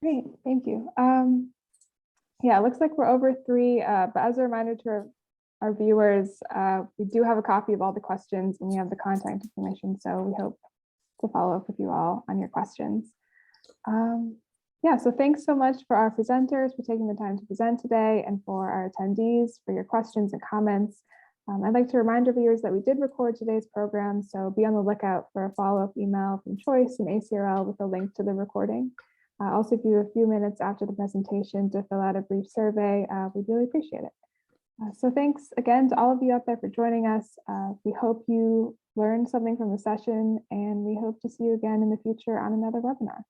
Speaker 1: Great, thank you. Yeah, it looks like we're over 3, but as a reminder to our viewers, we do have a copy of all the questions and we have the contact information, so we hope to follow up with you all on your questions. Yeah, so thanks so much for our presenters for taking the time to present today, and for our attendees for your questions and comments. I'd like to remind our viewers that we did record today's program, so be on the lookout for a follow-up email from Choice and ACRL with a link to the recording. Also, if you have a few minutes after the presentation to fill out a brief survey, we'd really appreciate it. So thanks again to all of you out there for joining us. We hope you learned something from the session, and we hope to see you again in the future on another webinar.